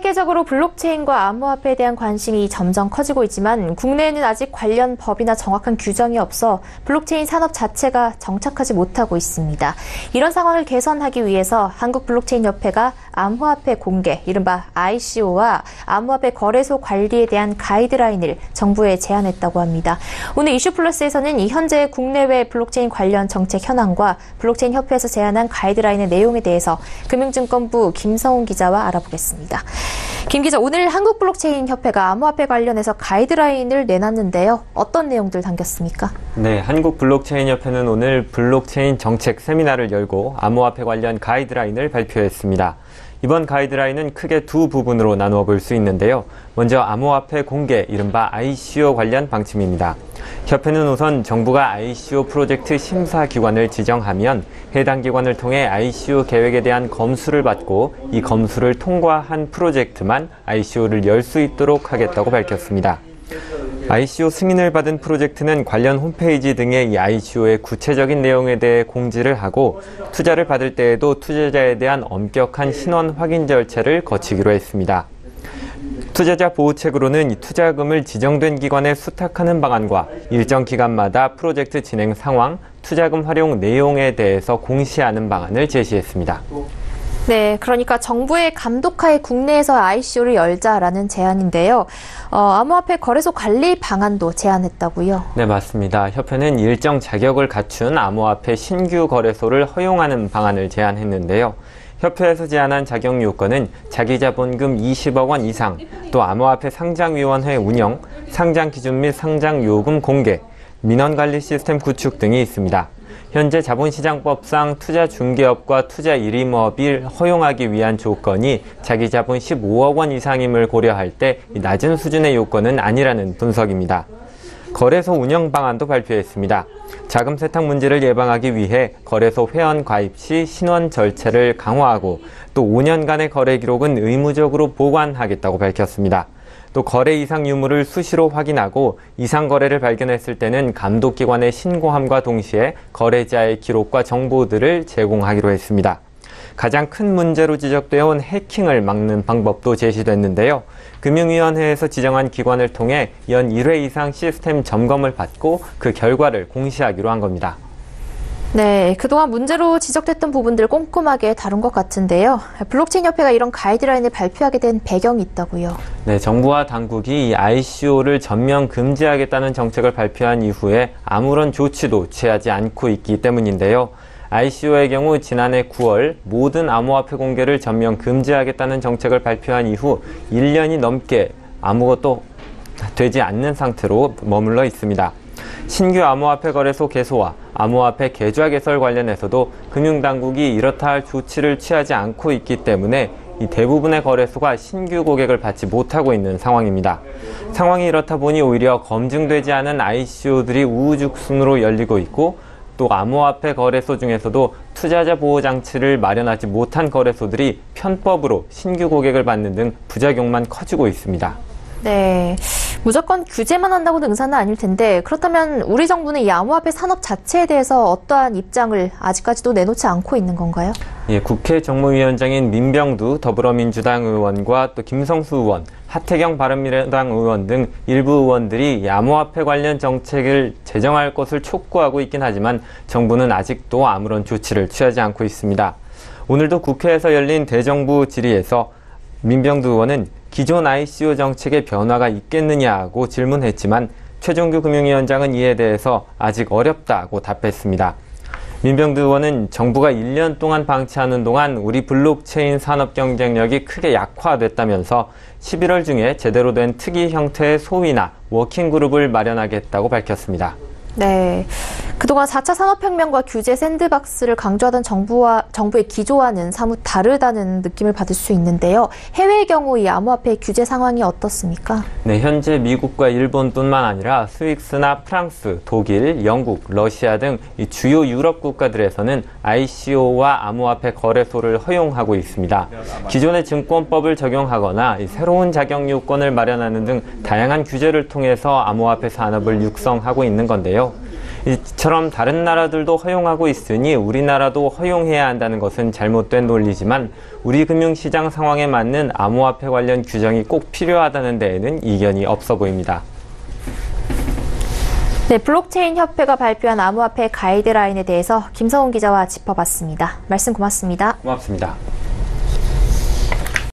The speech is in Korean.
세계적으로 블록체인과 암호화폐에 대한 관심이 점점 커지고 있지만 국내에는 아직 관련 법이나 정확한 규정이 없어 블록체인 산업 자체가 정착하지 못하고 있습니다. 이런 상황을 개선하기 위해서 한국블록체인협회가 암호화폐 공개, 이른바 ICO와 암호화폐 거래소 관리에 대한 가이드라인을 정부에 제안했다고 합니다. 오늘 이슈플러스에서는 이 현재 국내외 블록체인 관련 정책 현황과 블록체인협회에서 제안한 가이드라인의 내용에 대해서 금융증권부 김성훈 기자와 알아보겠습니다. 김 기자, 오늘 한국블록체인협회가 암호화폐 관련해서 가이드라인을 내놨는데요. 어떤 내용들 담겼습니까? 네, 한국블록체인협회는 오늘 블록체인 정책 세미나를 열고 암호화폐 관련 가이드라인을 발표했습니다. 이번 가이드라인은 크게 두 부분으로 나누어 볼 수 있는데요. 먼저 암호화폐 공개, 이른바 ICO 관련 방침입니다. 협회는 우선 정부가 ICO 프로젝트 심사기관을 지정하면 해당 기관을 통해 ICO 계획에 대한 검수를 받고 이 검수를 통과한 프로젝트만 ICO를 열 수 있도록 하겠다고 밝혔습니다. ICO 승인을 받은 프로젝트는 관련 홈페이지 등의 이 ICO의 구체적인 내용에 대해 공지를 하고 투자를 받을 때에도 투자자에 대한 엄격한 신원 확인 절차를 거치기로 했습니다. 투자자 보호책으로는 이 투자금을 지정된 기관에 수탁하는 방안과 일정 기간마다 프로젝트 진행 상황, 투자금 활용 내용에 대해서 공시하는 방안을 제시했습니다. 네, 그러니까 정부의 감독하에 국내에서 ICO를 열자라는 제안인데요. 암호화폐 거래소 관리 방안도 제안했다고요? 네, 맞습니다. 협회는 일정 자격을 갖춘 암호화폐 신규 거래소를 허용하는 방안을 제안했는데요. 협회에서 제안한 자격 요건은 자기자본금 20억 원 이상, 또 암호화폐 상장위원회 운영, 상장 기준 및 상장 요금 공개, 민원관리 시스템 구축 등이 있습니다. 현재 자본시장법상 투자중개업과 투자일임업을 허용하기 위한 조건이 자기자본 15억 원 이상임을 고려할 때 낮은 수준의 요건은 아니라는 분석입니다. 거래소 운영 방안도 발표했습니다. 자금 세탁 문제를 예방하기 위해 거래소 회원 가입 시 신원 절차를 강화하고 또 5년간의 거래 기록은 의무적으로 보관하겠다고 밝혔습니다. 또 거래 이상 유무를 수시로 확인하고 이상 거래를 발견했을 때는 감독기관에 신고함과 동시에 거래자의 기록과 정보들을 제공하기로 했습니다. 가장 큰 문제로 지적되어 온 해킹을 막는 방법도 제시됐는데요. 금융위원회에서 지정한 기관을 통해 연 1회 이상 시스템 점검을 받고 그 결과를 공시하기로 한 겁니다. 네, 그동안 문제로 지적됐던 부분들 꼼꼼하게 다룬 것 같은데요. 블록체인협회가 이런 가이드라인을 발표하게 된 배경이 있다고요? 네, 정부와 당국이 이 ICO를 전면 금지하겠다는 정책을 발표한 이후에 아무런 조치도 취하지 않고 있기 때문인데요. ICO의 경우 지난해 9월 모든 암호화폐 공개를 전면 금지하겠다는 정책을 발표한 이후 1년이 넘게 아무것도 되지 않는 상태로 머물러 있습니다. 신규 암호화폐 거래소 개소와 암호화폐 계좌 개설 관련해서도 금융당국이 이렇다 할 조치를 취하지 않고 있기 때문에 이 대부분의 거래소가 신규 고객을 받지 못하고 있는 상황입니다. 상황이 이렇다 보니 오히려 검증되지 않은 ICO들이 우후죽순으로 열리고 있고 또 암호화폐 거래소 중에서도 투자자 보호 장치를 마련하지 못한 거래소들이 편법으로 신규 고객을 받는 등 부작용만 커지고 있습니다. 네, 무조건 규제만 한다고 능사는 아닐 텐데 그렇다면 우리 정부는 이 암호화폐 산업 자체에 대해서 어떠한 입장을 아직까지도 내놓지 않고 있는 건가요? 예, 국회 정무위원장인 민병두 더불어민주당 의원과 또 김성수 의원, 하태경 바른미래당 의원 등 일부 의원들이 암호화폐 관련 정책을 제정할 것을 촉구하고 있긴 하지만 정부는 아직도 아무런 조치를 취하지 않고 있습니다. 오늘도 국회에서 열린 대정부 질의에서 민병두 의원은 기존 ICO 정책에 변화가 있겠느냐고 질문했지만 최종규 금융위원장은 이에 대해서 아직 어렵다고 답했습니다. 민병두 의원은 정부가 1년 동안 방치하는 동안 우리 블록체인 산업 경쟁력이 크게 약화됐다면서 11월 중에 제대로 된 특이 형태의 소위나 워킹그룹을 마련하겠다고 밝혔습니다. 네, 그동안 4차 산업혁명과 규제 샌드박스를 강조하던 정부의 기조와는 사뭇 다르다는 느낌을 받을 수 있는데요. 해외의 경우 이 암호화폐 규제 상황이 어떻습니까? 네, 현재 미국과 일본뿐만 아니라 스위스나 프랑스, 독일, 영국, 러시아 등 이 주요 유럽 국가들에서는 ICO와 암호화폐 거래소를 허용하고 있습니다. 기존의 증권법을 적용하거나 새로운 자격 요건을 마련하는 등 다양한 규제를 통해서 암호화폐 산업을 육성하고 있는 건데요. 이처럼 다른 나라들도 허용하고 있으니 우리나라도 허용해야 한다는 것은 잘못된 논리지만 우리 금융시장 상황에 맞는 암호화폐 관련 규정이 꼭 필요하다는 데에는 이견이 없어 보입니다. 네, 블록체인 협회가 발표한 암호화폐 가이드라인에 대해서 김성훈 기자와 짚어봤습니다. 말씀 고맙습니다. 고맙습니다.